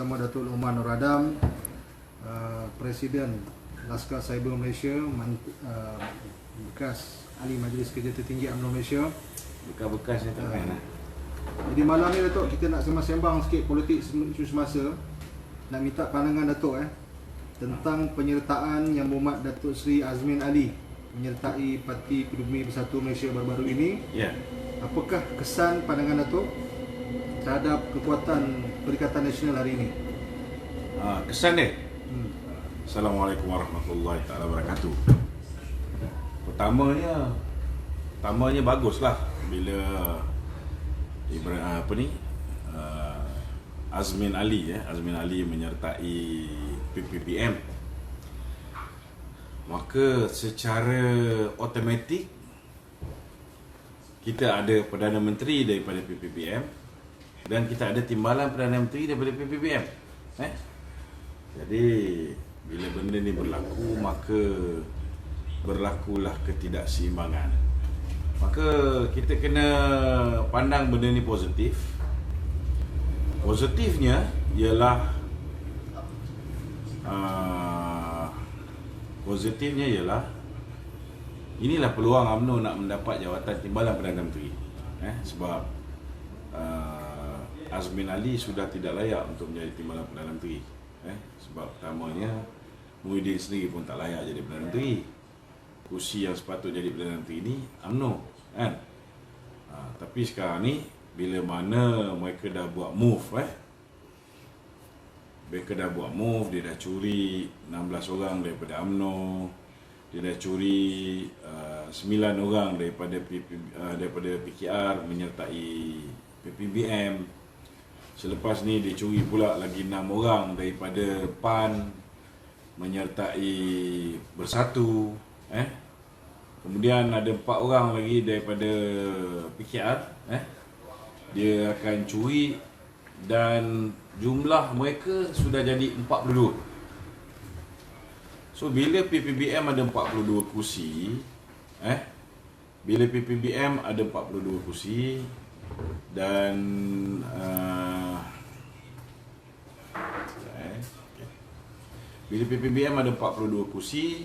bersama Datuk Umar Nur Adam, Presiden Laskar Cyber Malaysia, bekas Ahli Majlis Kerja Tertinggi UMNO Malaysia. Bekas-bekas ni tak main lah. Jadi malam ni Datuk, kita nak sembang sikit politik isu semasa. Nak minta pandangan Datuk tentang penyertaan Yang Berhormat Datuk Seri Azmin Ali menyertai Parti Pribumi Bersatu Malaysia baru-baru ini. Ya. Apakah kesan pandangan Datuk terhadap kekuatan Perikatan Nasional hari ini? Kesan dia. Assalamualaikum warahmatullahi wabarakatuh. Pertamanya baguslah bila Azmin Ali menyertai PPBM. Maka secara automatik kita ada Perdana Menteri daripada PPBM dan kita ada timbalan Perdana Menteri daripada PPBM. Jadi bila benda ni berlaku, maka berlakulah ketidakseimbangan. Maka kita kena pandang benda ni positif. Positifnya ialah inilah peluang UMNO nak mendapat jawatan timbalan Perdana Menteri. Sebab Azmin Ali sudah tidak layak untuk menjadi timbalan Perdana Menteri. Sebab pertamanya Muhyiddin sendiri pun tak layak jadi Perdana Menteri. Kursi yang sepatutnya jadi Perdana Menteri ini UMNO, kan? Tapi sekarang ni bila mana mereka dah buat move, dia dah curi 16 orang daripada UMNO, dia dah curi 9 orang daripada PKR menyertai PPBM. Selepas ni dia curi pula lagi 6 orang daripada PAN menyertai Bersatu. Kemudian ada 4 orang lagi daripada PKR. Dia akan curi dan jumlah mereka sudah jadi 42. So bila PPBM ada 42 kursi, dan bila PPBM ada 42 kursi,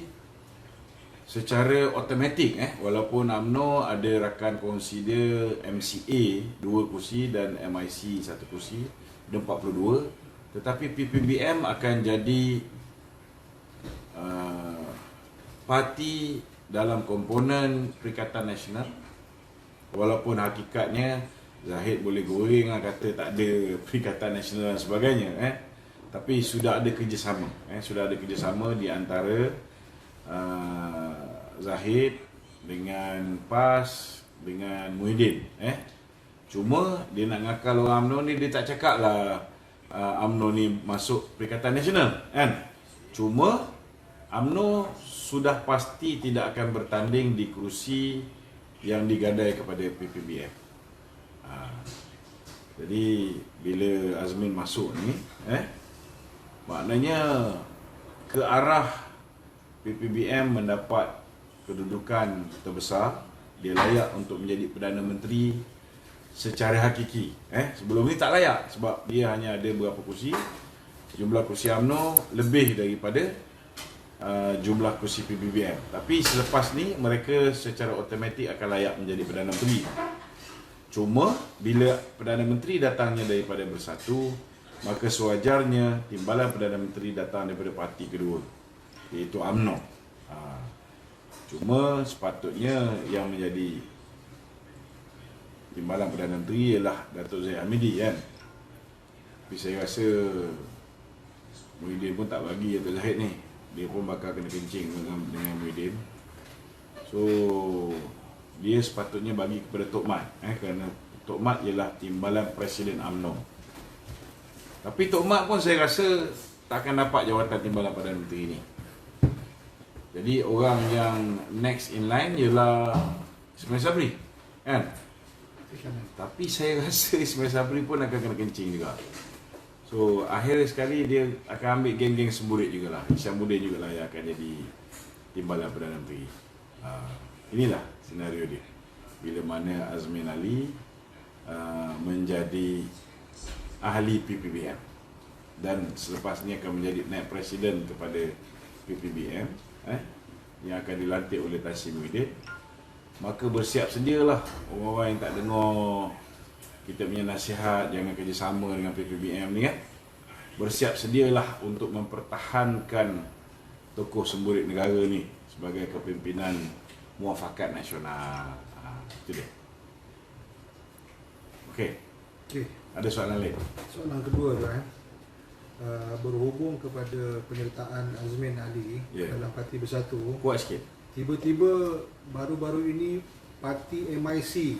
secara automatik walaupun UMNO ada rakan kongsi dia MCA 2 kursi dan MIC 1 kursi, ada 42, tetapi PPBM akan jadi parti dalam komponen Perikatan Nasional. Walaupun hakikatnya Zahid boleh goreng kata tak ada Perikatan Nasional dan sebagainya, tapi sudah ada kerjasama, di antara Zahid dengan PAS dengan Muhyiddin. Cuma dia nak ngakal orang UMNO ni, dia tak cakap lah UMNO ni masuk Perikatan Nasional, kan? Cuma UMNO sudah pasti tidak akan bertanding di kerusi yang digadai kepada PPBM. Jadi bila Azmin masuk ni, maknanya ke arah PPBM mendapat kedudukan terbesar, dia layak untuk menjadi Perdana Menteri secara hakiki. Sebelum ni tak layak sebab dia hanya ada berapa kursi. Jumlah kursi UMNO lebih daripada jumlah kursi PPBM. Tapi selepas ni mereka secara automatik akan layak menjadi Perdana Menteri. Cuma bila Perdana Menteri datangnya daripada Bersatu, maka sewajarnya timbalan Perdana Menteri datang daripada parti kedua, iaitu UMNO. Cuma sepatutnya yang menjadi timbalan Perdana Menteri ialah Datuk Zahid Hamidi, kan? Tapi saya rasa Muhyiddin pun tak bagi Datuk Zahid ni. Dia pun bakal kena kencing dengan Muhyiddin. So dia sepatutnya bagi kepada Tok Mat, kerana Tok Mat ialah timbalan Presiden UMNO. Tapi Tok Mat pun saya rasa tak akan dapat jawatan timbalan Perdana Menteri ni. Jadi orang yang next in line ialah Ismail Sabri, kan? Tapi saya rasa Ismail Sabri pun akan kena kencing juga. So akhir sekali dia akan ambil geng-geng semburit jugalah. Hisham Mudin jugalah yang akan jadi timbalan Perdana Menteri. Inilah senario dia. Bila mana Azmin Ali menjadi ahli PPBM dan selepas ni akan menjadi naib presiden kepada PPBM yang akan dilantik oleh Tan Sri Muhyiddin. Maka bersiap sedialah orang-orang yang tak dengar kita punya nasihat jangan kerjasama dengan PPBM ni kan. Bersiap sedialah untuk mempertahankan tokoh semburit negara ni sebagai kepimpinan muafakat nasional. Itu dia. Okey. Okey. Ada soalan lain? Soalan kedua tu berhubung kepada penyertaan Azmin Ali dalam Parti Bersatu. Kuat sikit. Tiba-tiba baru-baru ini parti MIC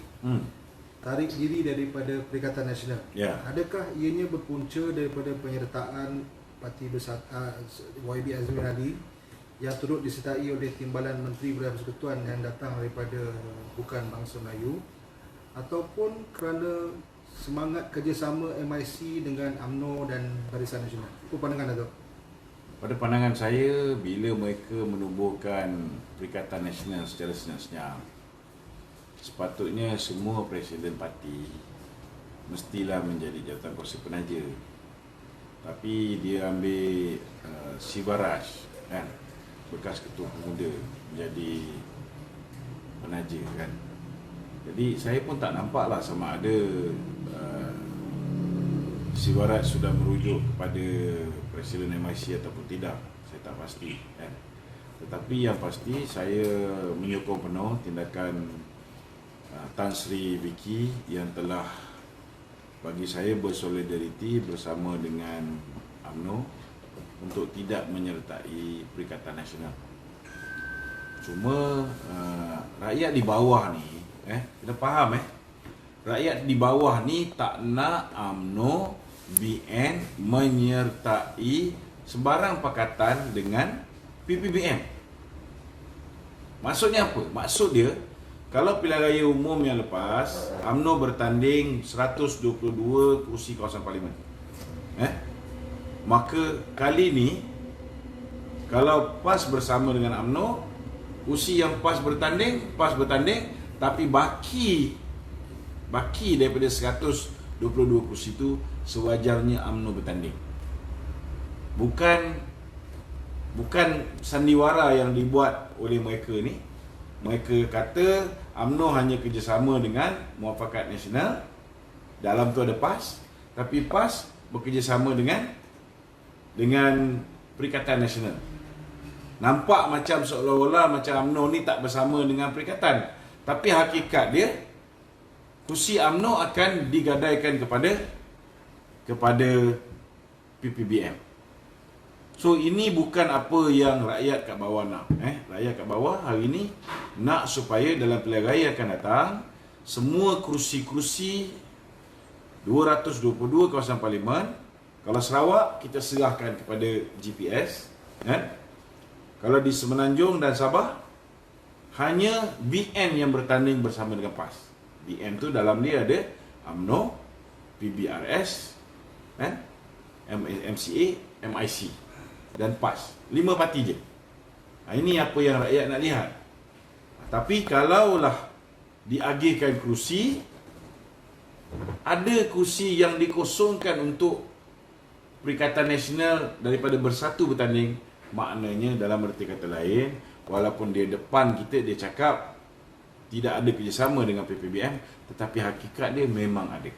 tarik diri daripada Perikatan Nasional. Adakah ianya berpunca daripada penyertaan Parti Bersatu YB Azmin Ali yang turut disertai oleh Timbalan Menteri Belia Persekutuan yang datang daripada bukan bangsa Melayu, ataupun kerana semangat kerjasama MIC dengan UMNO dan Barisan Nasional? Apa pandangan Dato'? Pada pandangan saya, bila mereka menubuhkan Perikatan Nasional secara senyap-senyap, sepatutnya semua presiden parti mestilah menjadi jawatan kursi penaja. Tapi dia ambil Sivaraj kan, bekas ketua pemuda, menjadi penaja kan. Jadi saya pun tak nampaklah sama ada Sivaraj sudah merujuk kepada Presiden MIC ataupun tidak. Saya tak pasti kan. Tetapi yang pasti saya menyokong penuh tindakan Tan Sri Vicky yang telah bagi saya bersolidariti bersama dengan UMNO untuk tidak menyertai Perikatan Nasional. Cuma rakyat di bawah ni kita faham rakyat di bawah ni tak nak UMNO BN menyertai sebarang pakatan dengan PPBM. Maksudnya apa? Maksud dia, kalau pilihan raya umum yang lepas UMNO bertanding 122 kursi kawasan parlimen, maka kali ni kalau PAS bersama dengan UMNO, kursi yang PAS bertanding, tapi baki daripada 122 kursi itu sewajarnya UMNO bertanding. Bukan sandiwara yang dibuat oleh mereka ni. Mereka kata UMNO hanya kerjasama dengan Muafakat Nasional, dalam tu ada PAS, tapi PAS bekerjasama dengan Perikatan Nasional. Nampak macam seolah-olah macam UMNO ni tak bersama dengan Perikatan, tapi hakikat dia kursi UMNO akan digadaikan kepada PPBM. So ini bukan apa yang rakyat kat bawah nak. Rakyat kat bawah hari ini nak supaya dalam pilihan raya akan datang semua kursi-kursi 222 kawasan parlimen, kalau Sarawak kita serahkan kepada GPS, kalau di Semenanjung dan Sabah hanya BN yang bertanding bersama dengan PAS. BN tu dalam dia ada UMNO, PBRS, MCA, MIC dan PAS. 5 parti je. Ini apa yang rakyat nak lihat. Tapi kalaulah diagihkan kursi, ada kursi yang dikosongkan untuk Perikatan Nasional daripada Bersatu bertanding, maknanya dalam erti kata lain, walaupun dia depan kita, dia cakap tidak ada kerjasama dengan PPBM, tetapi hakikat dia memang ada.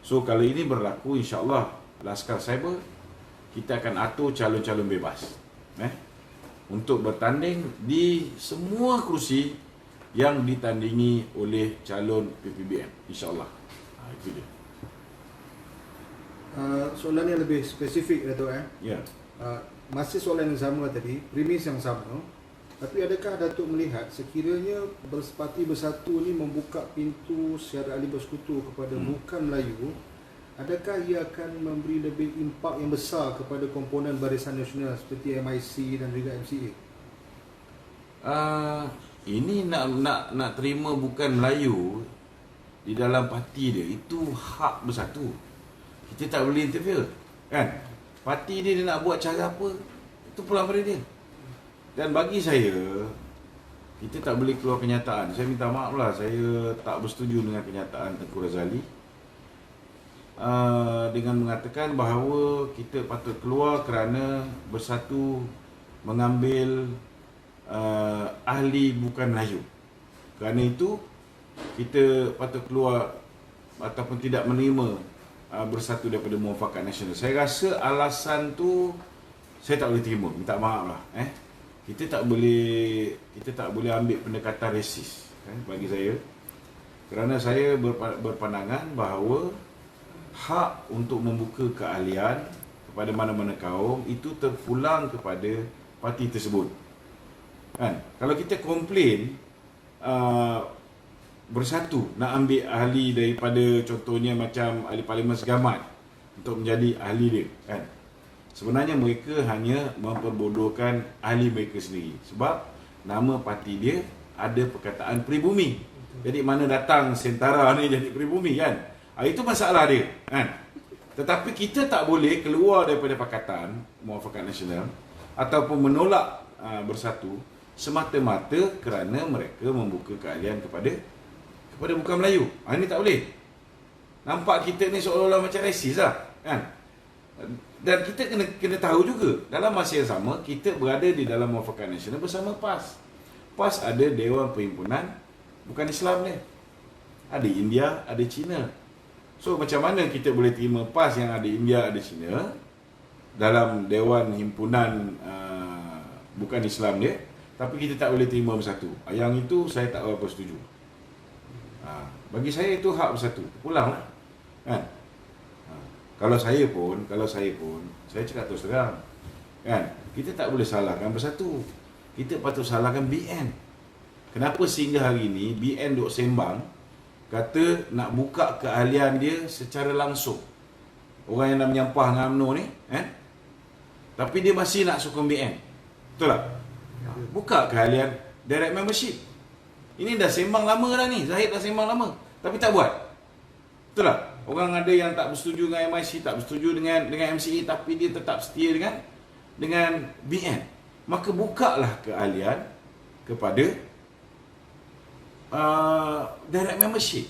So kalau ini berlaku, insya-Allah Laskar Cyber kita akan atur calon-calon bebas untuk bertanding di semua kursi yang ditandingi oleh calon PPBM, insya-Allah. Itu dia. Soalan yang lebih spesifik Dato'. Ya. Masih soalan yang sama tadi, premis yang sama. Tapi adakah Datuk melihat sekiranya Parti Bersatu ni membuka pintu secara ahli bersekutu kepada bukan Melayu, adakah ia akan memberi lebih impak yang besar kepada komponen Barisan Nasional seperti MIC dan juga MCA? Ini nak terima bukan Melayu di dalam parti dia, itu hak Bersatu. Kita tak boleh interfere, kan? Parti dia nak buat cara apa, itu pulang pada dia. Dan bagi saya, kita tak boleh keluar kenyataan. Saya minta maaf lah, saya tak bersetuju dengan kenyataan Tengku Razali. dengan mengatakan bahawa kita patut keluar kerana bersatu mengambil ahli bukan Melayu. Kerana itu kita patut keluar ataupun tidak menerima bersatu daripada Muafakat Nasional. Saya rasa alasan tu saya tak boleh terima, minta maaf lah. Kita tak boleh ambil pendekatan resis bagi saya. Kerana saya berpandangan bahawa hak untuk membuka keahlian kepada mana-mana kaum itu terpulang kepada parti tersebut. Kan? Kalau kita komplain bersatu nak ambil ahli daripada contohnya macam ahli Parlimen Segamat untuk menjadi ahli dia, kan? Sebenarnya mereka hanya memperbodohkan ahli mereka sendiri. Sebab nama parti dia ada perkataan pribumi. Jadi mana datang Sentara ni jadi pribumi, kan? Itu masalah dia, kan? Tetapi kita tak boleh keluar daripada Pakatan Muafakat Nasional ataupun menolak bersatu semata-mata kerana mereka membuka keahlian kepada bukan Melayu. Ini tak boleh. Nampak kita ni seolah-olah macam resis lah, kan? Dan kita kena tahu juga, dalam masa yang sama kita berada di dalam Muafakat Nasional bersama PAS. PAS ada Dewan Perhimpunan bukan Islam dia. Ada India, ada Cina. So macam mana kita boleh terima PAS yang ada India, ada Cina dalam Dewan Himpunan bukan Islam dia, tapi kita tak boleh terima bersatu? Yang itu saya tak berapa setuju. Bagi saya itu hak bersatu, pulanglah, kan? Kalau saya pun saya cakap terus terang, kan, kita tak boleh salahkan bersatu, kita patut salahkan BN. Kenapa sehingga hari ini BN duk sembang kata nak buka keahlian dia secara langsung, orang yang nak menyampah dengan UMNO ni, tapi dia masih nak sokong BN, betul tak? Buka keahlian direct membership. Ini dah sembang lama dah ni, Zahid dah sembang lama, tapi tak buat. Betul tak? Orang ada yang tak bersetuju dengan MIC, tak bersetuju dengan MCA, tapi dia tetap setia dengan BN. Maka bukalah keahlian kepada direct membership.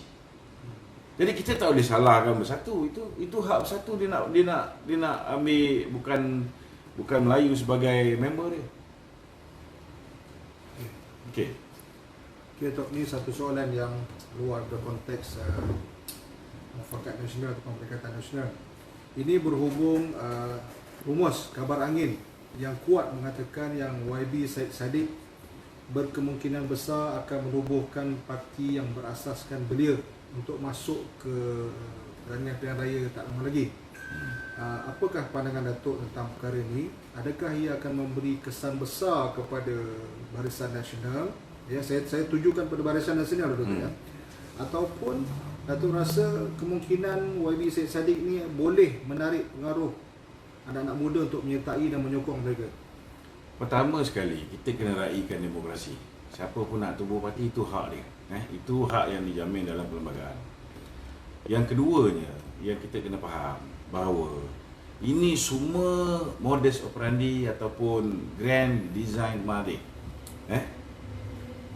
Jadi kita tak boleh salahkan bersatu. Itu hak bersatu, dia nak ambil bukan Melayu sebagai member dia. Okey. Okay, Tok, ni satu soalan yang luar dari konteks Muafakat Nasional atau Perikatan Nasional. Ini berhubung rumus kabar angin yang kuat mengatakan yang YB Syed Saddiq berkemungkinan besar akan menubuhkan parti yang berasaskan belia untuk masuk ke peralihan pilihan raya tak lama lagi. Apakah pandangan Datuk tentang perkara ini? Adakah ia akan memberi kesan besar kepada Barisan Nasional? Ya, saya tujukan pada Barisan Nasional dulu, ya. Ataupun Datuk rasa kemungkinan YB Syed Saddiq ni boleh menarik pengaruh anak-anak muda untuk menyertai dan menyokong mereka? Pertama sekali, kita kena raikan demokrasi. Siapa pun nak tubuh parti, itu hak dia. Itu hak yang dijamin dalam perlembagaan. Yang keduanya, yang kita kena faham bahawa ini semua modus operandi ataupun grand design Mahathir.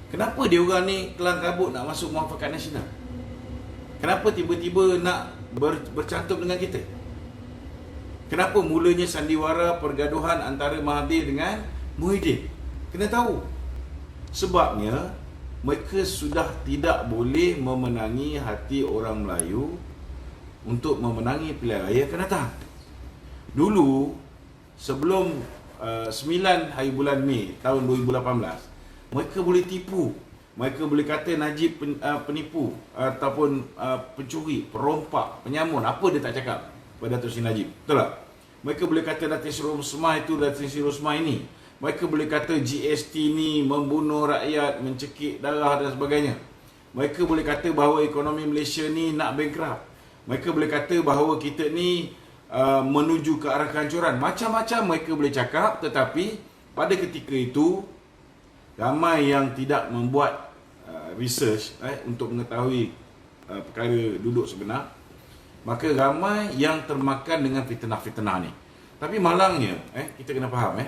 Kenapa dia orang ni kelang kabut nak masuk Muafakat Nasional? Kenapa tiba-tiba nak bercantum dengan kita? Kenapa mulanya sandiwara pergaduhan antara Mahathir dengan Muhyiddin? Kena tahu. Sebabnya mereka sudah tidak boleh memenangi hati orang Melayu untuk memenangi pilihan raya akan datang. Dulu sebelum 9 hari bulan Mei tahun 2018, mereka boleh tipu. Mereka boleh kata Najib penipu ataupun pencuri, perompak, penyamun. Apa dia tak cakap pada Datuk Seri Najib? Betul tak? Mereka boleh kata Datin Sri Rosmah itu, Datin Sri Rosmah ini. Mereka boleh kata GST ni membunuh rakyat, mencekik darah dan sebagainya. Mereka boleh kata bahawa ekonomi Malaysia ni nak bankrupt. Mereka boleh kata bahawa kita ni menuju ke arah kehancuran. Macam-macam mereka boleh cakap, tetapi pada ketika itu ramai yang tidak membuat research untuk mengetahui perkara duduk sebenar. Maka ramai yang termakan dengan fitnah-fitnah ni. Tapi malangnya, kita kena faham,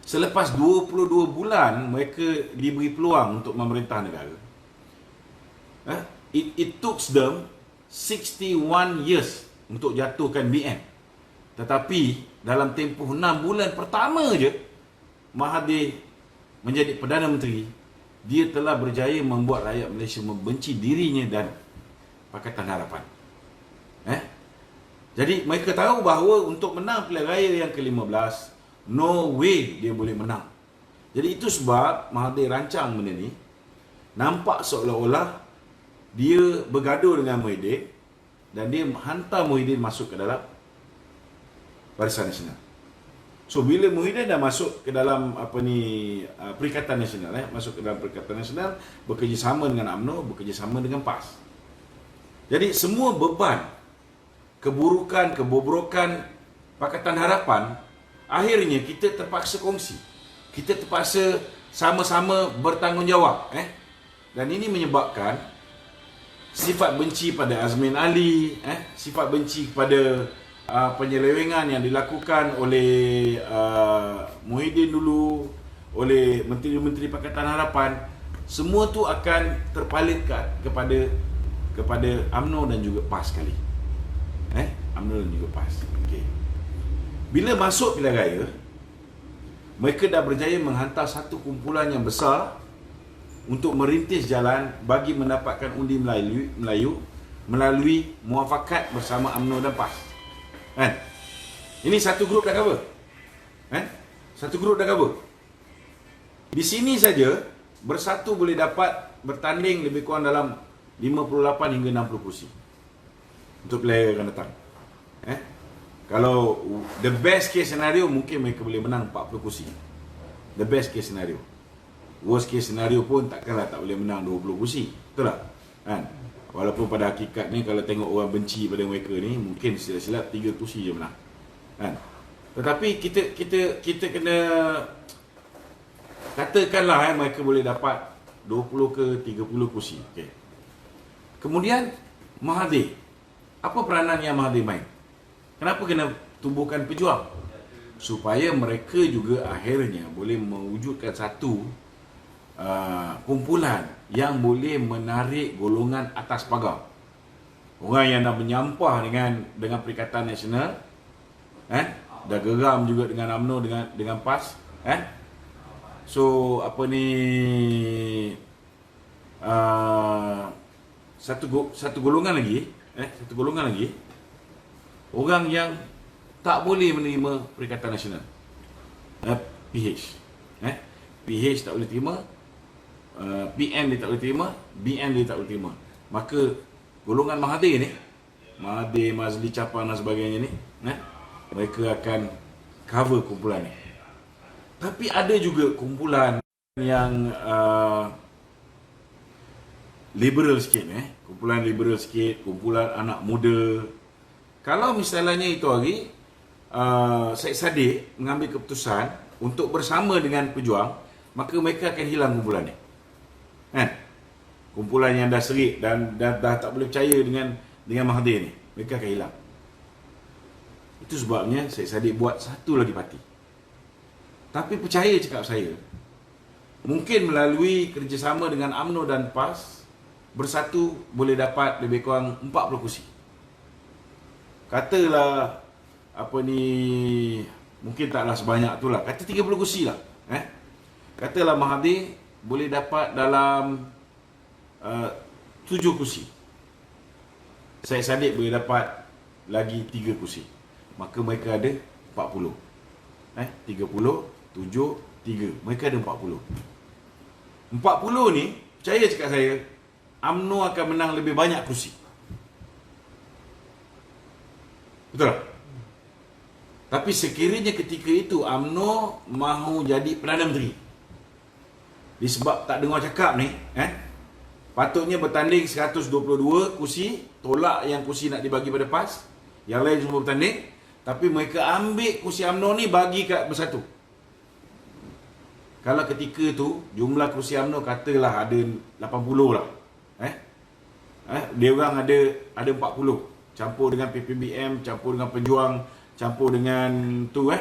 selepas 22 bulan mereka diberi peluang untuk memerintah negara, it took them 61 years untuk jatuhkan BN. Tetapi dalam tempoh 6 bulan pertama je Mahathir menjadi Perdana Menteri, dia telah berjaya membuat rakyat Malaysia membenci dirinya dan Pakatan Harapan. Jadi mereka tahu bahawa untuk menang pilihan raya yang ke-15, no way dia boleh menang. Jadi itu sebab Mahathir rancang benda ni. Nampak seolah-olah dia bergaduh dengan Muhyiddin dan dia hantar Muhyiddin masuk ke dalam Barisan Nasional. So bila Muhyiddin dah masuk ke dalam Perikatan Nasional, masuk ke dalam Perikatan Nasional, bekerjasama dengan UMNO, bekerjasama dengan PAS. Jadi semua beban, keburukan, kebobrokan Pakatan Harapan, akhirnya kita terpaksa kongsi. Kita terpaksa sama-sama bertanggungjawab. Dan ini menyebabkan sifat benci pada Azmin Ali, sifat benci kepada penyelewengan yang dilakukan oleh Muhyiddin dulu, oleh menteri-menteri Pakatan Harapan, semua tu akan terpalit kepada UMNO dan juga PAS sekali. UMNO dan juga PAS. Okey. Bila masuk pilihan raya, mereka dah berjaya menghantar satu kumpulan yang besar untuk merintis jalan bagi mendapatkan undi Melayu melalui muafakat bersama UMNO dan PAS. Ini satu grup dah cover. Satu grup dah cover. Di sini saja Bersatu boleh dapat bertanding lebih kurang dalam 58 hingga 60 kursi untuk pilihan raya akan datang. Kalau the best case scenario, mungkin mereka boleh menang 40 kursi. The best case scenario. Worst case scenario pun takkanlah tak boleh menang 20 kursi. Betul tak? Walaupun pada hakikat ni, kalau tengok orang benci pada mereka ni, mungkin silap-silap 3 kursi je menang. Tetapi kita kena katakanlah mereka boleh dapat 20 ke 30 kursi. Okay. Kemudian Mahathir, apa peranan yang Mahathir main? Kenapa kena tubuhkan pejuang? Supaya mereka juga akhirnya boleh mewujudkan satu kumpulan yang boleh menarik golongan atas pagar. Orang yang dah menyampah dengan Perikatan Nasional, dah geram juga dengan UMNO, dengan PAS, so satu golongan lagi, orang yang tak boleh menerima Perikatan Nasional, PH. PH tak boleh terima, PN dia tak boleh terima, BN dia tak boleh terima. Maka golongan Mahathir ni, Mahathir, Mazli Capang dan sebagainya ni, mereka akan cover kumpulan ni. Tapi ada juga kumpulan yang liberal sikit, kumpulan liberal sikit, kumpulan anak muda. Kalau misalnya itu hari Syed Saddiq mengambil keputusan untuk bersama dengan pejuang, maka mereka akan hilang kumpulan ni. Kumpulan yang dah serik dan dah tak boleh percaya dengan Mahathir ni, mereka akan hilang. Itu sebabnya Syed Saddiq buat satu lagi parti. Tapi percaya cakap saya, mungkin melalui kerjasama dengan UMNO dan PAS, Bersatu boleh dapat lebih kurang 40 kursi. Katalah mungkin taklah sebanyak tu lah, kata 30 kursi lah. Katalah Mahathir boleh dapat dalam 7 kursi. Syed Saddiq boleh dapat lagi 3 kursi. Maka mereka ada 40. 30, 7, 3. Mereka ada 40. 40 ni, percaya cakap saya, UMNO akan menang lebih banyak kursi. Betul tak? Tapi sekiranya ketika itu UMNO mahu jadi Perdana Menteri, disebab tak dengar cakap ni, patutnya bertanding 122 kursi, tolak yang kursi nak dibagi pada PAS, yang lain semua bertanding, tapi mereka ambil kursi UMNO ni bagi kat Bersatu. Kalau ketika tu jumlah kursi UMNO katalah ada 80 lah, dia orang ada 40, campur dengan PPBM, campur dengan Pejuang, campur dengan tu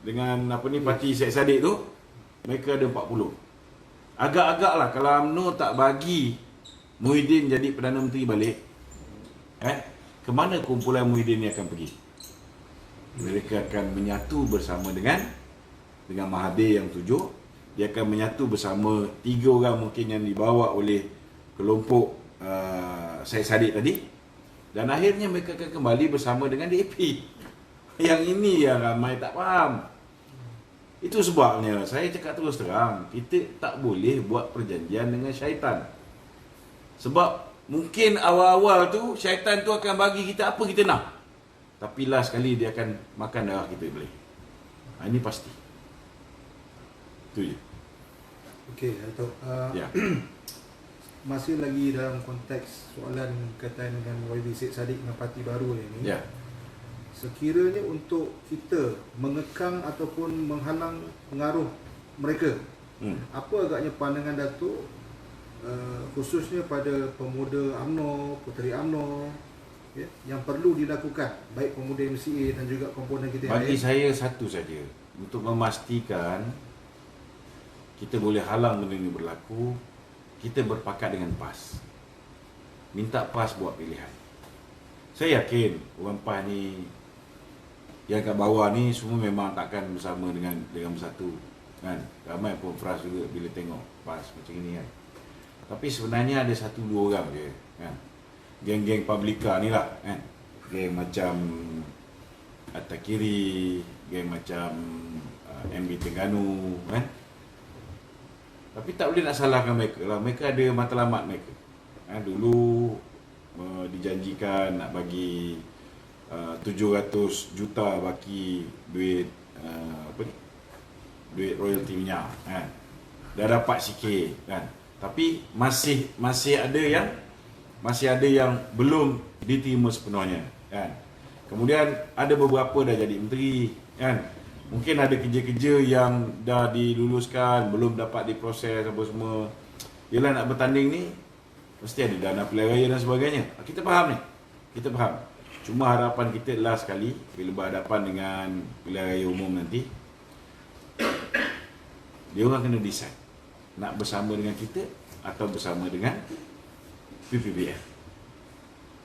dengan parti Syed Saddiq tu, mereka ada 40. Agak-agak lah kalau UMNO tak bagi Muhyiddin jadi Perdana Menteri balik, ke mana kumpulan Muhyiddin ni akan pergi? Mereka akan menyatu bersama dengan Mahathir yang 7. Dia akan menyatu bersama 3 orang mungkin yang dibawa oleh kelompok Syed Saddiq tadi, dan akhirnya mereka akan kembali bersama dengan DAP. Yang ini yang ramai tak faham. Itu sebabnya saya cakap terus terang, kita tak boleh buat perjanjian dengan syaitan. Sebab mungkin awal-awal tu syaitan tu akan bagi kita apa kita nak, tapi last sekali dia akan makan darah kita balik. Ini pasti. Itu je. Okey, Dato'. Ya. Masih lagi dalam konteks soalan berkaitan dengan YB Syed Saddiq dengan parti baru ini. Ya. Sekiranya untuk kita mengekang ataupun menghalang pengaruh mereka, apa agaknya pandangan Datuk, khususnya pada pemuda UMNO, puteri UMNO, ya, yang perlu dilakukan baik pemuda MCA dan juga komponen kita yang Bagi lain? saya satu saja, untuk memastikan kita boleh halang benda ini berlaku, kita berpakat dengan PAS. Minta PAS buat pilihan. Saya yakin orang PAS ni yang kat bawah ni semua memang takkan bersama dengan bersatu, kan? Ramai pun frust juga bila tengok PAS macam ini, kan. Tapi sebenarnya ada 1-2 orang je, kan. Geng-geng Publica ni lah, kan. Geng macam At-Takiri, geng macam MB Terengganu, kan. Tapi tak boleh nak salahkan mereka lah. Mereka ada matlamat mereka. Dulu dijanjikan nak bagi 700 juta baki duit duit royalty minyak, kan. Dah dapat sikit, kan. Tapi masih ada yang belum diterima sepenuhnya, kan. Kemudian ada beberapa dah jadi menteri, kan. Mungkin ada kerja-kerja yang dah diluluskan, belum dapat diproses apa semua. Yelah, nak bertanding ni mesti ada dana pilihan raya dan sebagainya. Kita faham ni. Kita faham. Cuma harapan kita last sekali bila berhadapan dengan pilihan raya umum nanti, dia orang kena decide nak bersama dengan kita atau bersama dengan PPBM.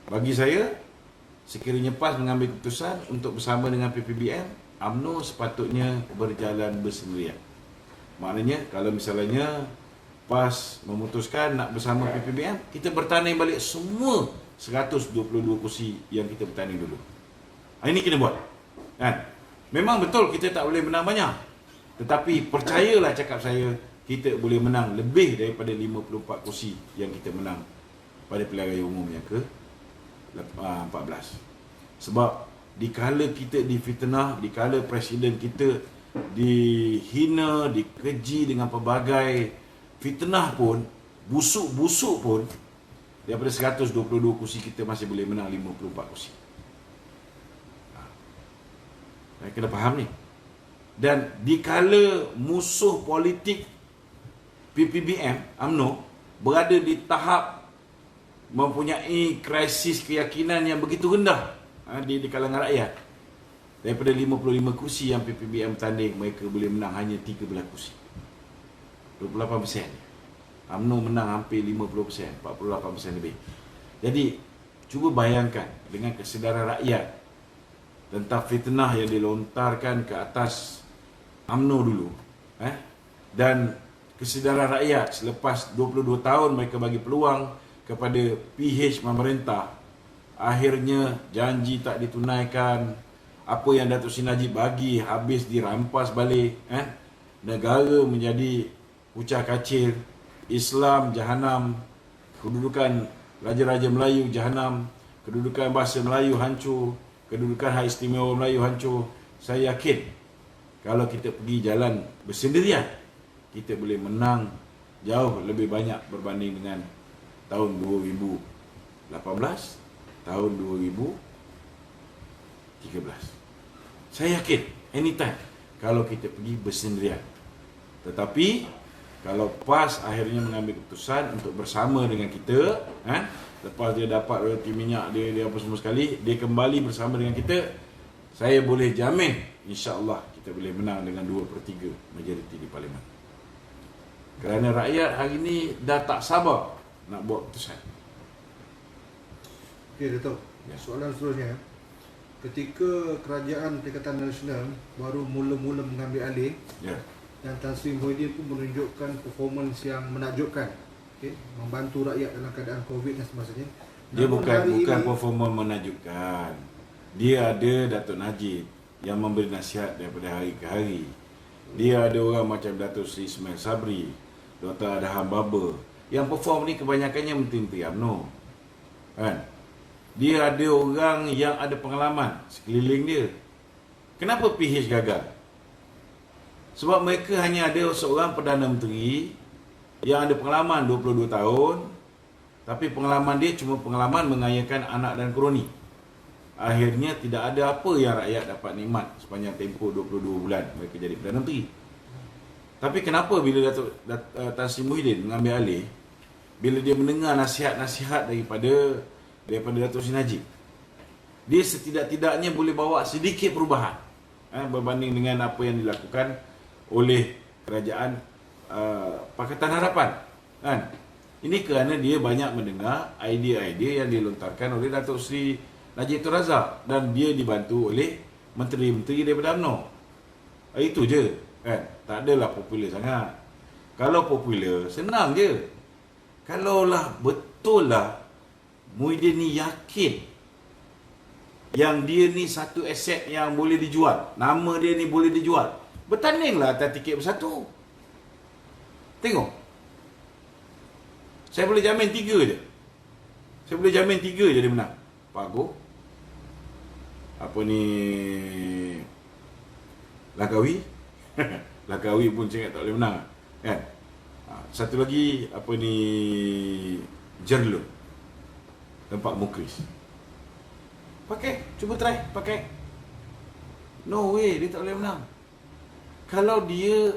Bagi saya, sekiranya PAS mengambil keputusan untuk bersama dengan PPBM, UMNO sepatutnya berjalan bersendirian. Maknanya kalau misalnya PAS memutuskan nak bersama PPBM, kita bertanding balik semua 122 kursi yang kita bertanding dulu. Ini kena buat, kan? Memang betul kita tak boleh menang banyak, tetapi percayalah cakap saya, kita boleh menang lebih daripada 54 kursi yang kita menang pada pilihan raya umum yang ke-14. Sebab dikala kita difitnah, dikala presiden kita dihina, dikeji dengan pelbagai fitnah pun, busuk-busuk pun, daripada 122 kursi kita masih boleh menang 54 kursi. Saya kena faham ni. Dan dikala musuh politik PPBM, UMNO, berada di tahap mempunyai krisis keyakinan yang begitu rendah di kalangan rakyat, daripada 55 kursi yang PPBM bertanding, mereka boleh menang hanya 13 kursi, 28%. UMNO menang hampir 50%, 48% lebih. Jadi cuba bayangkan dengan kesedaran rakyat tentang fitnah yang dilontarkan ke atas UMNO dulu, dan kesedaran rakyat selepas 22 tahun mereka bagi peluang kepada PH memerintah, akhirnya janji tak ditunaikan, apa yang Datuk Seri Najib bagi habis dirampas balik, negara menjadi pucah kacir, Islam jahanam, kedudukan Raja-Raja Melayu jahanam, kedudukan bahasa Melayu hancur, kedudukan hak istimewa Melayu hancur. Saya yakin kalau kita pergi jalan bersendirian, kita boleh menang jauh lebih banyak berbanding dengan tahun 2018, tahun 2013. Saya yakin anytime kalau kita pergi bersendirian. Tetapi kalau PAS akhirnya mengambil keputusan untuk bersama dengan kita, lepas dia dapat royalti minyak dia apa semua sekali, dia kembali bersama dengan kita, saya boleh jamin insya-Allah kita boleh menang dengan 2/3 majoriti di parlimen. Kerana rakyat hari ini dah tak sabar nak buat keputusan. Okey, Dato'. Soalan seterusnya, ketika kerajaan Perikatan Nasional baru mula-mula mengambil alih, dan Tan Sri Muhyiddin pun menunjukkan performance yang menakjubkan, membantu rakyat dalam keadaan COVID dan semacamnya. Dia Namun bukan hari ini, performa menakjubkan. Dia ada Datuk Najib yang memberi nasihat daripada hari ke hari. Dia ada orang macam Datuk Seri Ismail Sabri, Dr. Adham Baba. Yang perform ni kebanyakannya Menteri-Menteri UMNO. Kan? Dia ada orang yang ada pengalaman sekeliling dia. Kenapa PH gagal? Sebab mereka hanya ada seorang Perdana Menteri yang ada pengalaman 22 tahun, tapi pengalaman dia cuma pengalaman mengayakan anak dan kroni. Akhirnya tidak ada apa yang rakyat dapat nikmat sepanjang tempoh 22 bulan mereka jadi Perdana Menteri. Tapi kenapa bila Tan Sri Muhyiddin mengambil alih, bila dia mendengar nasihat-nasihat daripada Datuk Seri Najib, dia setidak-tidaknya boleh bawa sedikit perubahan berbanding dengan apa yang dilakukan oleh kerajaan Pakatan Harapan, kan? Ini kerana dia banyak mendengar idea-idea yang dilontarkan oleh Datuk Seri Najib Tun Razak dan dia dibantu oleh menteri-menteri daripada UMNO. Itu je, kan? Tak adalah popular sangat. Kalau popular, senang je. Kalaulah betul lah Muhyiddin ni yakin yang dia ni satu aset yang boleh dijual, nama dia ni boleh dijual, bertandinglah atas tiket bersatu. Tengok, saya boleh jamin 3 je. Saya boleh jamin 3 je dia menang. Pak Agong, apa ni, Langkawi Langkawi pun cakap tak boleh menang, kan? Satu lagi apa ni, Jerlun, tempat Mukris. Pakai, cuba try pakai. No way dia tak boleh menang. Kalau dia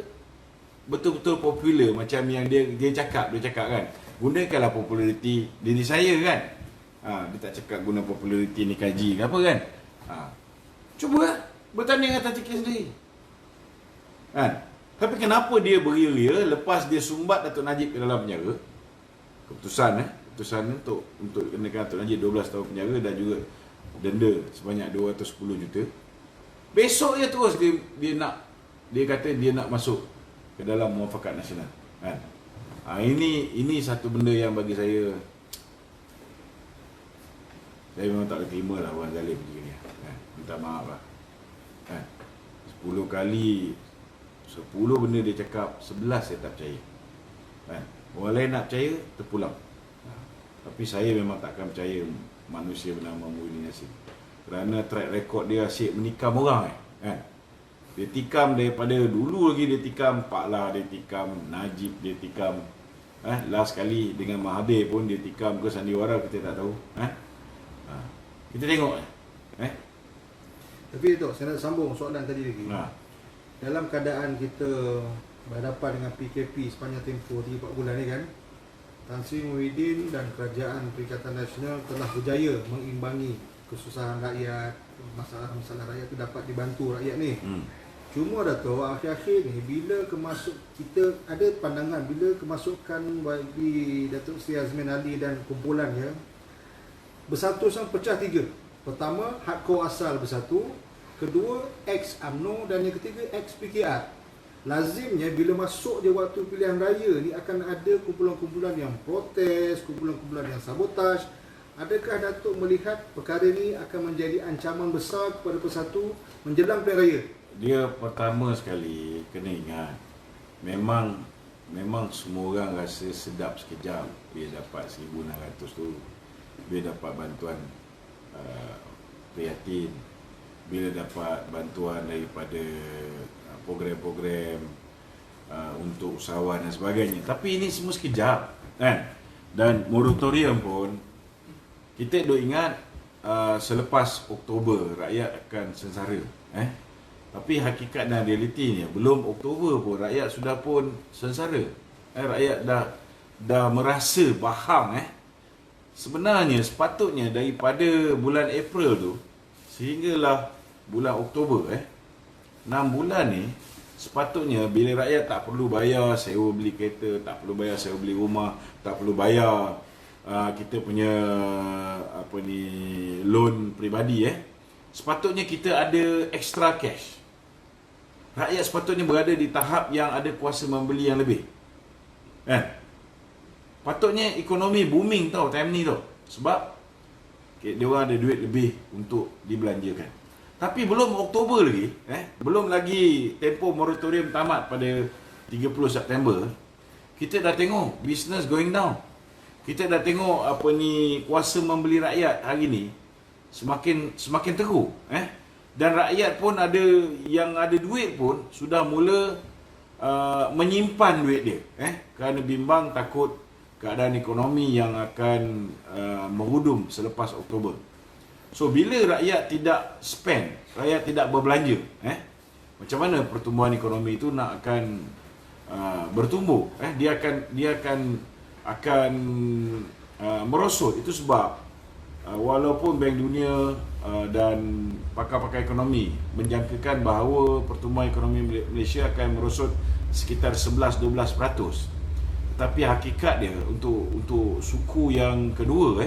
betul-betul popular macam yang dia cakap kan, gunakanlah populariti diri saya, kan. Dia tak cakap guna populariti ni kaji ke apa, kan. Cuba bertanding atas tiket sendiri, kan. Tapi kenapa dia beria-ria lepas dia sumbat Datuk Najib ke dalam penjara? Keputusan untuk kenakan Datuk Najib 12 tahun penjara dan juga denda sebanyak 210 juta. Besok je terus dia kata dia nak masuk ke dalam Muafakat Nasional, kan. Ini satu benda yang bagi saya memang tak boleh terima lah orang zalim macam ni, kan. Minta maaf lah, kan. 10 benda dia cakap, 11 saya tak percaya, kan. Orang lain nak percaya, terpulang. Tapi saya memang takkan percaya manusia bernama Muhyiddin Yassin, kerana track record dia asyik menikam orang, kan. Dia tikam daripada dulu lagi, dia tikam Pak Lah, dia tikam Najib, dia tikam last kali dengan Mahathir pun dia tikam ke sandiwara, kita tak tahu, kita tengok Tapi Datuk, saya nak sambung soalan tadi lagi. Dalam keadaan kita berhadapan dengan PKP sepanjang tempoh 3-4 bulan ni, kan, Tan Sri Muhyiddin dan Kerajaan Perikatan Nasional telah berjaya mengimbangi kesusahan rakyat, masalah-masalah rakyat itu dapat dibantu rakyat ni. Cuma Datuk, akhir-akhir ni bila kita ada pandangan bila kemasukan bagi Datuk Seri Azmin Ali dan kumpulannya bersatu sang pecah 3. Pertama, hardcore asal bersatu, kedua ex-UMNO, dan yang ketiga ex-PKR. Lazimnya bila masuk je waktu pilihan raya ni akan ada kumpulan-kumpulan yang protes, kumpulan-kumpulan yang sabotaj. Adakah Datuk melihat perkara ni akan menjadi ancaman besar kepada Persatu menjelang pilihan raya? Dia pertama sekali kena ingat, memang semua orang rasa sedap sekejap bila dapat 1,600 tu, bila dapat bantuan prihatin, bila dapat bantuan daripada program-program untuk usahawan dan sebagainya. Tapi ini semua sekejap, kan. Dan moratorium pun kita duk ingat selepas Oktober rakyat akan sengsara, tapi hakikat dan realitinya belum Oktober pun rakyat sudah pun sengsara. Rakyat dah merasa faham. Sebenarnya sepatutnya daripada bulan April tu sehinggalah bulan Oktober, 6 bulan ni sepatutnya bila rakyat tak perlu bayar sewa beli kereta, tak perlu bayar sewa beli rumah, tak perlu bayar kita punya loan peribadi, sepatutnya kita ada extra cash. Rakyat sepatutnya berada di tahap yang ada kuasa membeli yang lebih, kan? Patutnya ekonomi booming tau time ni tau, sebab dia orang ada duit lebih untuk dibelanjakan. Tapi belum Oktober lagi, belum lagi tempoh moratorium tamat pada 30 September, kita dah tengok business going down. Kita dah tengok kuasa membeli rakyat hari ni semakin teruk, dan rakyat pun ada yang ada duit pun sudah mula menyimpan duit dia, kerana bimbang takut keadaan ekonomi yang akan merudum selepas Oktober. So bila rakyat tidak spend, rakyat tidak berbelanja, macam mana pertumbuhan ekonomi itu nak akan bertumbuh? Dia akan merosot. Itu sebab walaupun Bank Dunia dan pakar-pakar ekonomi menjangkakan bahawa pertumbuhan ekonomi Malaysia akan merosot sekitar 11-12%, tetapi hakikat dia untuk suku yang kedua,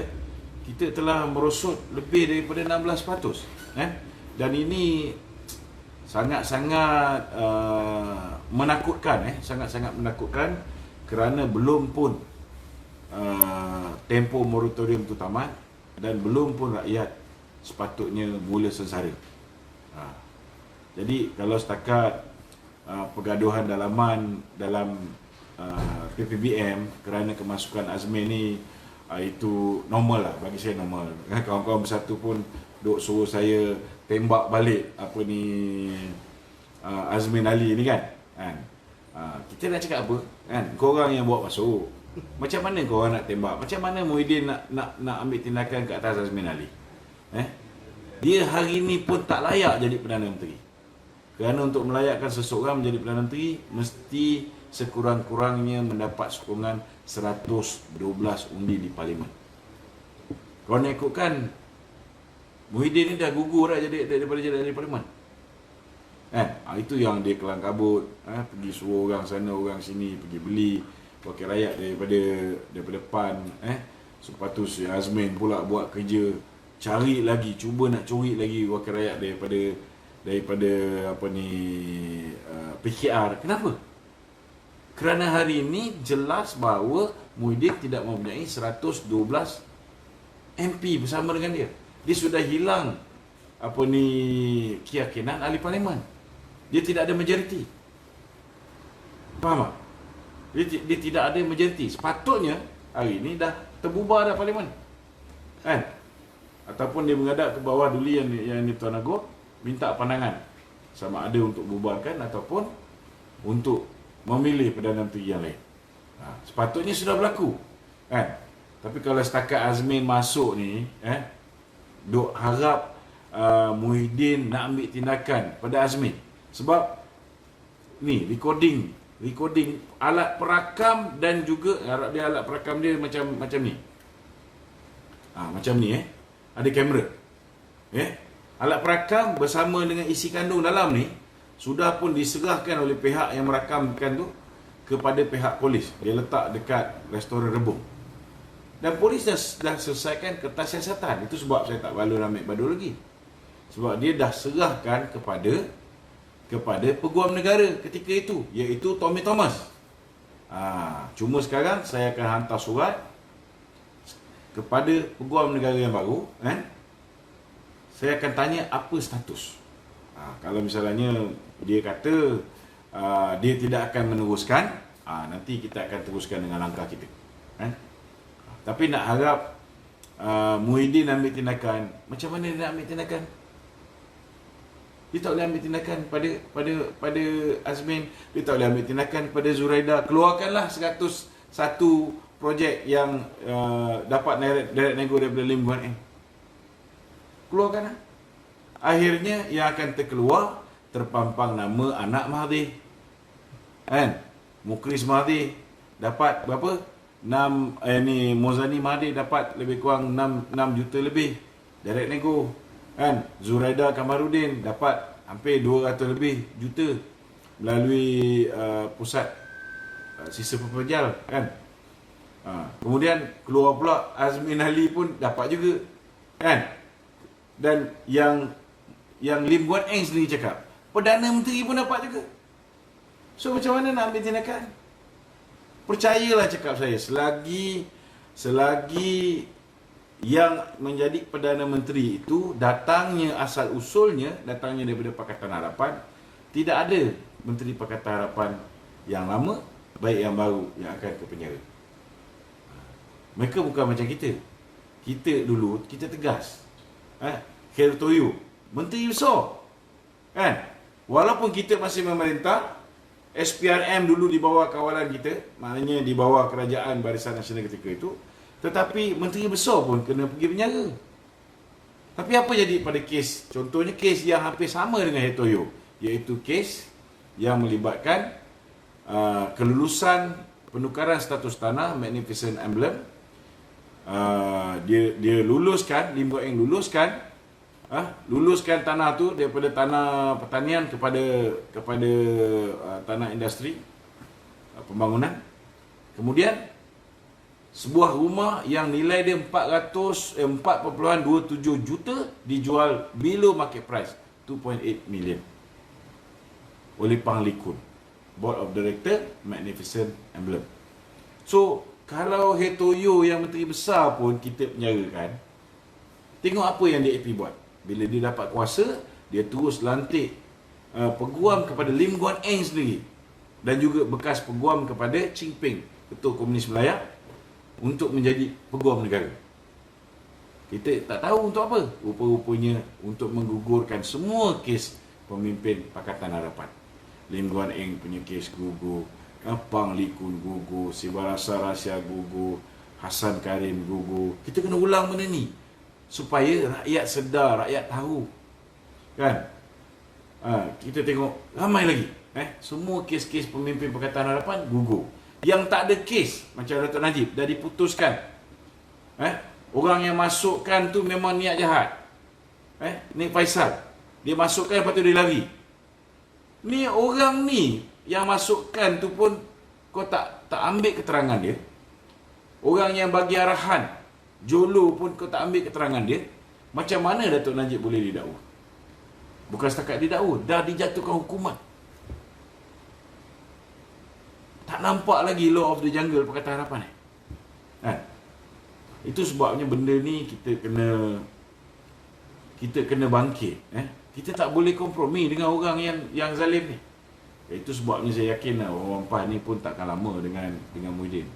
kita telah merosot lebih daripada 16%, dan ini sangat-sangat menakutkan, sangat-sangat menakutkan, kerana belum pun tempoh moratorium itu tamat dan belum pun rakyat sepatutnya mula sengsara. Jadi kalau setakat pergaduhan dalaman dalam PPBM kerana kemasukan Azmin ni, itu normal lah, bagi saya normal. Kawan-kawan bersatu pun duk suruh saya tembak balik Azmin Ali ni kan. Kita nak cakap apa kan? Korang yang buat masuk. Macam mana korang nak tembak? Macam mana Muhyiddin nak ambil tindakan ke atas Azmin Ali? Dia hari ni pun tak layak jadi Perdana Menteri. Kerana untuk melayakkan seseorang menjadi Perdana Menteri, mesti sekurang-kurangnya mendapat sokongan 112 undi di Parlimen. Kalau nak ikutkan, Muhyiddin ni dah gugur dah daripada jadi Parlimen. Itu yang dia kelang kabut, pergi suruh orang sana orang sini, pergi beli wakil rakyat daripada PAN, lepas tu si Azmin pula buat kerja cuba nak curi lagi wakil rakyat daripada PKR. Kenapa? Kerana hari ini jelas bahawa Muhyiddin tidak mempunyai 112 MP bersama dengan dia. Dia sudah hilang keyakinan ahli parlimen. Dia tidak ada majoriti. Faham tak? Dia tidak ada majoriti. Sepatutnya hari ini dah terbubar dah parlimen, kan? Ataupun dia menghadap ke bawah dulu yang di Tuan Agong, minta pandangan sama ada untuk bubarkan ataupun untuk memilih Perdana Menteri yang lain. Sepatutnya sudah berlaku, kan? Tapi kalau setakat Azmin masuk ni, duk harap Muhyiddin nak ambil tindakan pada Azmin. Sebab ni recording alat perakam dan juga harap dia alat perakam dia macam ni. Macam ni, ada kamera. Alat perakam bersama dengan isi kandung dalam ni sudah pun diserahkan oleh pihak yang merakamkan tu kepada pihak polis. Dia letak dekat restoran Rebung. Dan polis dah selesaikan kertas siasatan. Itu sebab saya tak balon ambil badu lagi. Sebab dia dah serahkan kepada Peguam Negara ketika itu, iaitu Tommy Thomas. Cuma sekarang saya akan hantar surat kepada Peguam Negara yang baru, saya akan tanya apa status. Kalau misalnya dia kata dia tidak akan meneruskan, nanti kita akan teruskan dengan langkah kita. Tapi nak harap Muhyiddin ambil tindakan, macam mana dia nak ambil tindakan? Dia tak boleh ambil tindakan pada Azmin, dia tak boleh ambil tindakan pada Zuraida. Keluarkanlah 101 projek yang dapat direct nego daripada Lim Guan Eng. Keluarkanlah. Akhirnya yang akan terpampang nama anak Mahathir, kan? Mukhlis Mahathir dapat berapa? Mozani Mahathir dapat lebih kurang 6 juta lebih direct nego, kan? Zuraida Kamarudin dapat hampir 200 lebih juta melalui pusat sisa peperjal, kan? Kemudian keluar pula Azmin Ali pun dapat juga, kan? Dan yang Lim Guan Eng sendiri cakap, Perdana Menteri pun dapat juga. So macam mana nak ambil tindakan? Percayalah cakap saya, selagi yang menjadi Perdana Menteri itu datangnya, asal usulnya datangnya daripada Pakatan Harapan, tidak ada Menteri Pakatan Harapan yang lama baik yang baru yang akan ke penjara. Mereka bukan macam kita. Kita dulu, kita tegas. Khair Toyo, menteri besar. Kan? Walaupun kita masih memerintah, SPRM dulu di bawah kawalan kita, maknanya di bawah kerajaan Barisan Nasional ketika itu, tetapi menteri besar pun kena pergi penjara. Tapi apa jadi pada kes? Contohnya kes yang hampir sama dengan Khair Toyo, iaitu kes yang melibatkan kelulusan penukaran status tanah Magnificent Emblem. Dia luluskan, Lim Guan Eng luluskan tanah tu daripada tanah pertanian kepada tanah industri pembangunan. Kemudian sebuah rumah yang nilai dia 4.27 juta dijual below market price 2.8 million oleh Pang Likun, Board of Director Magnificent Emblem. So kalau Khair Toyo yang menteri besar pun kita penjarakan, tengok apa yang DAP buat. Bila dia dapat kuasa, dia terus lantik peguam kepada Lim Guan Eng sendiri, dan juga bekas peguam kepada Ching Ping, Ketua Komunis Melayu, untuk menjadi peguam negara. Kita tak tahu untuk apa. Rupa-rupanya untuk menggugurkan semua kes pemimpin Pakatan Harapan. Lim Guan Eng punya kes gugur, Pang Likun gugur, Sibarasa Rahsia gugur, Hasan Karim gugur. Kita kena ulang benda ni supaya rakyat sedar, rakyat tahu. Kan? Kita tengok ramai lagi. Semua kes-kes pemimpin Pakatan Harapan gugur. Yang tak ada kes macam Datuk Najib dah diputuskan. Orang yang masukkan tu memang niat jahat. Ni Faisal, dia masukkan lepas tu dia lari. Ni orang ni yang masukkan tu pun kau tak ambil keterangan dia. Orang yang bagi arahan Jolo pun kau tak ambil keterangan dia. Macam mana Datuk Najib boleh didakwa? Bukan setakat didakwa, dah dijatuhkan hukuman. Tak nampak lagi law of the jungle Pakatan Harapan Itu sebabnya benda ni kita kena bangkit. Kita tak boleh kompromi dengan orang yang zalim ni. Itu sebabnya saya yakin orang PAS ni pun takkan lama dengan Muhyiddin.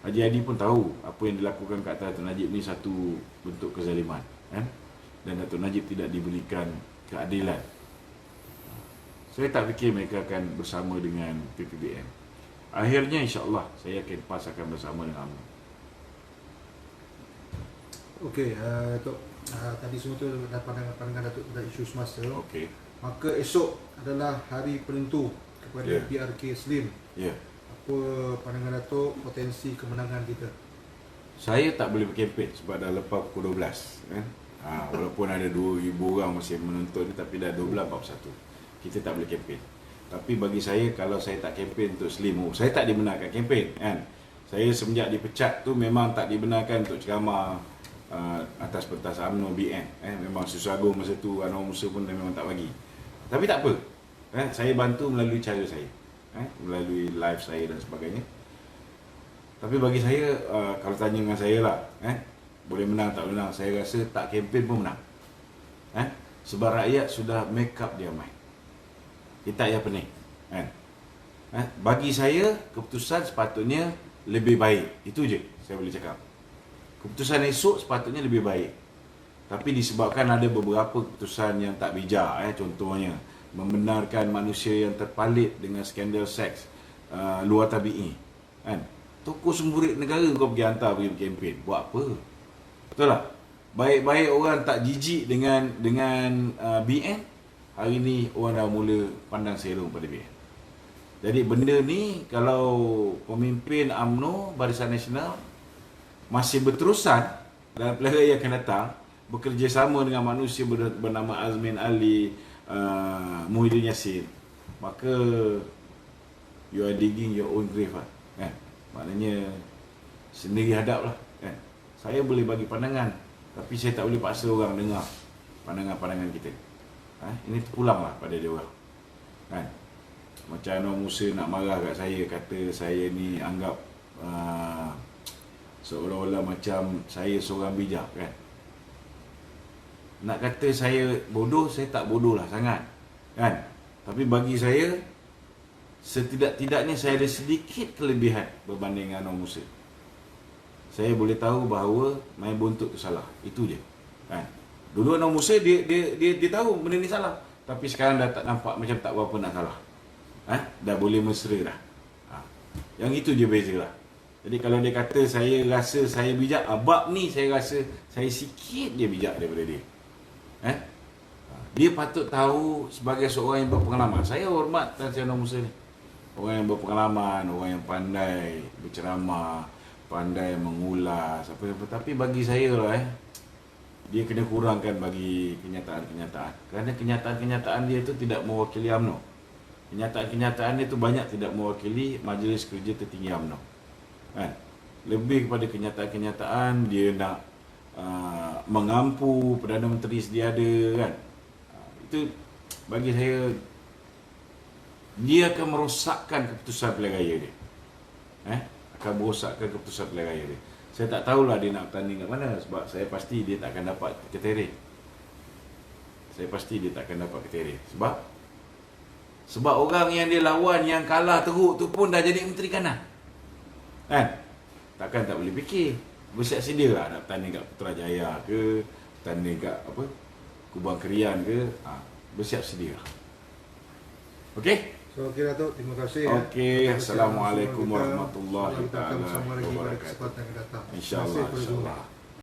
Haji Hadi pun tahu apa yang dilakukan kat atas Datuk Najib ni satu bentuk kezaliman. Dan Datuk Najib tidak diberikan keadilan. Saya tak fikir mereka akan bersama dengan PPBM. Akhirnya insya-Allah saya yakin PAS akan bersama dengan UMNO. Okey, Datuk, tadi semua tu dah pandangan Datuk tentang isu semasa. Okey. Maka esok adalah hari penentu kepada PRK Slim. Apa pandangan Datuk potensi kemenangan kita? Saya tak boleh berkempen sebab dah lepas pukul 12 walaupun ada 2,000 orang masih menonton, tapi dah 12.41. Kita tak boleh kempen. Tapi bagi saya, kalau saya tak kempen untuk Slim, saya tak dibenarkan kempen kan. Saya semenjak dipecat tu memang tak dibenarkan untuk ceramah atas pentas UMNO BN. Memang Susragung masa tu Anwar Musa pun memang tak bagi. Tapi tak apa. Saya bantu melalui cara saya. Melalui live saya dan sebagainya. Tapi bagi saya, kalau tanya dengan saya lah, boleh menang tak menang, saya rasa tak kempen pun menang. Sebab rakyat sudah make up dia main. Kita tak payah pening. Bagi saya, keputusan sepatutnya lebih baik. Itu je saya boleh cakap. Keputusan esok sepatutnya lebih baik. Tapi disebabkan ada beberapa keputusan yang tak bijak, contohnya membenarkan manusia yang terpalit dengan skandal seks luar tabi'i. Tokoh semburit negara kau pergi hantar pergi kempen. Buat apa? Betul tak? Baik-baik orang tak jijik dengan BN, hari ni orang dah mula pandang serong pada BN. Jadi benda ni kalau pemimpin UMNO, Barisan Nasional masih berterusan dalam pilihan raya yang akan datang, bekerjasama dengan manusia bernama Azmin Ali, Muhyiddin Yassin, maka you are digging your own grave. Maknanya sendiri hadap lah kan. Saya boleh bagi pandangan, tapi saya tak boleh paksa orang dengar pandangan-pandangan kita. Ini terpulanglah pada dia orang kan. Macam Anwar Musa nak marah kat saya, kata saya ni anggap seolah-olah macam saya seorang bijak kan. Nak kata saya bodoh, saya tak bodoh lah sangat kan. Tapi bagi saya, setidak-tidaknya saya ada sedikit kelebihan berbanding dengan Anwar Musa. Saya boleh tahu bahawa main buntut tu salah. Itu je kan. Dulu Anwar Musa dia tahu benda ni salah, tapi sekarang dah tak nampak macam tak berapa nak salah. Dah boleh mesra dah. Yang itu je beza lah. Jadi kalau dia kata saya rasa saya bijak, bab ni saya rasa saya sikit je bijak daripada dia. Dia patut tahu sebagai seorang yang berpengalaman. Saya hormat Tan Sri Anwar Musa ni. Orang yang berpengalaman, orang yang pandai berceramah, pandai mengulas apa-apa. Tapi bagi saya lah dia kena kurangkan bagi kenyataan-kenyataan. Kerana kenyataan-kenyataan dia tu tidak mewakili UMNO. Kenyataan-kenyataan dia tu banyak tidak mewakili Majlis Kerja Tertinggi UMNO. Kan? Lebih kepada kenyataan-kenyataan dia nak mengampu Perdana Menteri sedia ada kan. Itu bagi saya dia akan merosakkan keputusan pilihan raya dia. Akan merosakkan keputusan pilihan raya dia. Saya tak tahulah dia nak bertanding kat mana, sebab saya pasti dia tak akan dapat keterin. Saya pasti dia tak akan dapat keterin. Sebab orang yang dia lawan, yang kalah teruk tu pun dah jadi Menteri Kanan. Kan? Takkan tak boleh fikir. Bersiap sedia lah nak bertanding kat Putrajaya ke, bertanding kat Kubang Kerian ke, bersiap sedia. Okey? So okey Datuk, terima kasih. Okey, Assalamualaikum warahmatullahi Kita akan bersama lagi pada wabarakatuh. kesempatan yang akan datang. InsyaAllah, insyaAllah.